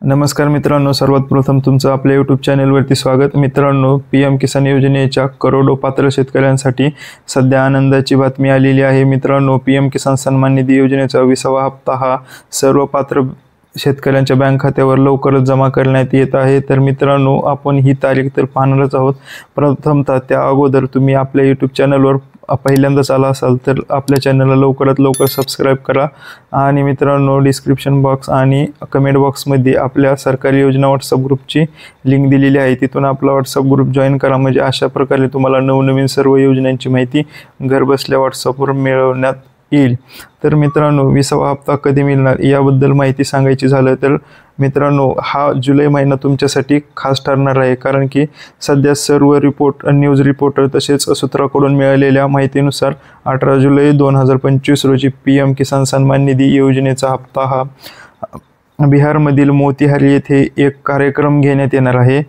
नमस्कार मित्रांनो, सर्वात प्रथम तुमचं आपल्या यूट्यूब चॅनलवरती स्वागत। मित्रांनो, पीएम किसान योजनेच्या करोडो पात्र शेतकऱ्यांसाठी सध्या आनंदाची बातमी आलेली आहे। मित्रांनो, पीएम किसान सन्मान निधी योजनेचा 20वा हप्ता हा सर्व पात्र शेतकऱ्यांच्या बँक खात्यावर लवकरच जमा करण्यात येत आहे। तर मित्रांनो, आपण ही तारीख तर पाहणारच आहोत। प्रथमतः त्या अगोदर तुम्ही आपल्या यूट्यूब चॅनलवर पहिल्यांदाच आला असाल तर आपल्या चॅनलला लवकरात लवकर सबस्क्राइब करा आणि मित्रांनो, डिस्क्रिप्शन बॉक्स आणि कमेंट बॉक्समध्ये आपल्या सरकारी योजना व्हॉट्सअप ग्रुपची लिंक दिलेली आहे, तिथून आपला व्हॉट्सअप ग्रुप जॉईन करा। म्हणजे अशा प्रकारे तुम्हाला नवनवीन सर्व योजनांची माहिती घरबसल्या व्हॉट्सअपवर मिळवण्यात येईल। तर मित्रांनो, 20वा हप्ता कधी मिळणार याबद्दल माहिती सांगायची झालं तर मित्रांनो, हा जुलै महिना तुमच्यासाठी खास ठरणार आहे, कारण की सध्या सर्व न्यूज रिपोर्टर तसेच सूत्राकडून मिळालेल्या माहितीनुसार 18 जुलै 2025 रोजी पीएम किसान सन्मान निधी योजनेचा हप्ता हा बिहारमधील मोतीहारी येथे एक कार्यक्रम घेण्यात येणार आहे,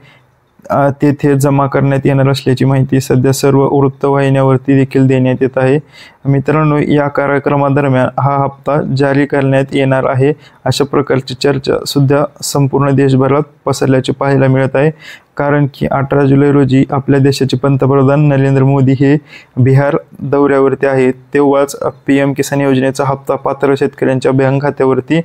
तेथे जमा करण्यात येणार असल्याची माहिती सध्या सर्व वृत्तवाहिन्यांवरती देखील देण्यात येत आहे। मित्रांनो, या कार्यक्रमादरम्यान हा हप्ता जारी करण्यात येणार आहे अशा प्रकारची चर्चा सुद्धा संपूर्ण देशभरात पसरल्याचे पाहायला मिळत आहे, कारण की 18 जुलै रोजी आपल्या देशाचे पंतप्रधान नरेंद्र मोदी हे बिहार दौऱ्यावरती आहेत, तेव्हाच पीएम किसान योजनेचा हप्ता पात्र शेतकऱ्यांच्या बँक खात्यावरती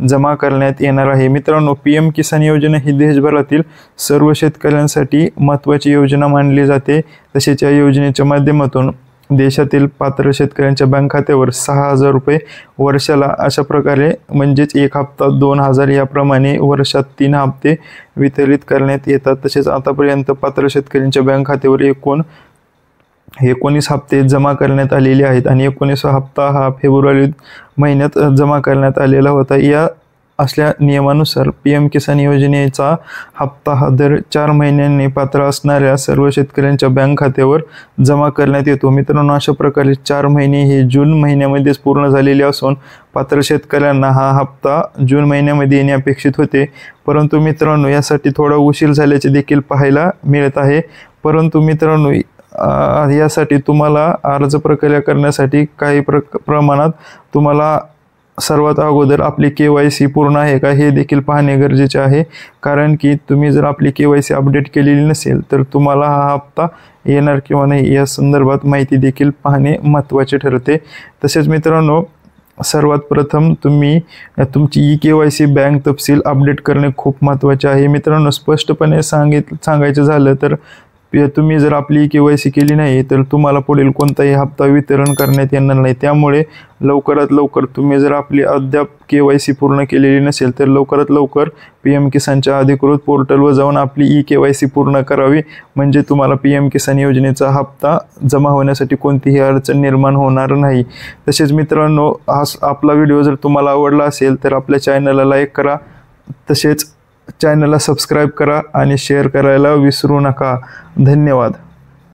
जमा करण्यात येणार आहे। मित्रांनो, पीएम किसान योजना ही देशभरातील सर्व शेतकऱ्यांसाठी महत्त्वाची योजना मानली जाते। तसेच या योजनेच्या माध्यमातून देशातील पात्र शेतकऱ्यांच्या बँक खात्यावर 6,000 रुपये वर्षाला अशा प्रकारे म्हणजेच एक हप्ता 2,000 याप्रमाणे वर्षात 3 हप्ते वितरित करण्यात येतात। तसेच आतापर्यंत पात्र शेतकऱ्यांच्या बँक खात्यावर 19 हप्ते जमा करण्यात आलेले आहेत आणि 19वा हप्ता हा फेब्रुवारी महिन्यात जमा करण्यात आलेला होता। या असल्या नियमानुसार पीएम किसान योजनेचा हप्ता हा दर 4 महिन्यांनी पात्र असणाऱ्या सर्व शेतकऱ्यांच्या बँक खात्यावर जमा करण्यात येतो। मित्रांनो, अशा प्रकारे 4 महिने हे जून महिन्यामध्येच पूर्ण झालेले असून पात्र शेतकऱ्यांना हा हप्ता जून महिन्यामध्ये येणे अपेक्षित होते, परंतु मित्रांनो, यासाठी थोडा उशीर झाल्याचे देखील पाहायला मिळत आहे। परंतु मित्रांनो, यासाठी तुम्हाला अर्ज प्रक्रिया करण्यासाठी काही प्रमाणात तुम्हाला सर्वात अगोदर आपली KYC पूर्ण आहे का हे देखील पाहणे गरजेचे आहे, कारण की तुम्ही जर आपली KYC अपडेट केलेली नसेल तर तुम्हाला हा हप्ता येणार किंवा नाही या संदर्भात माहिती देखील पाहणे महत्त्वाचे ठरते। तसेच मित्रांनो, सर्वात प्रथम तुम्ही तुमची KYC बँक तपशील अपडेट करणे खूप महत्त्वाचे आहे। मित्रांनो, स्पष्टपणे सांगायचं झालं तर तुम्ही जर आपली KYC केली नाही तर तुम्हाला पुढील कोणताही हप्ता वितरण करण्यात येणार नाही। त्यामुळे लवकरात लवकर तुम्ही जर आपली अद्याप KYC पूर्ण केलेली नसेल तर लवकरात लवकर पीएम किसानच्या अधिकृत पोर्टलवर जाऊन आपली KYC पूर्ण करावी, म्हणजे तुम्हाला पीएम किसान योजनेचा हप्ता जमा होण्यासाठी कोणतीही अडचण निर्माण होणार नाही। तसेच मित्रांनो, आपला व्हिडिओ जर तुम्हाला आवडला असेल तर आपल्या चॅनलला लाईक करा, तसेच चॅनलला सबस्क्राइब करा आणि शेअर करायला विसरू नका। धन्यवाद।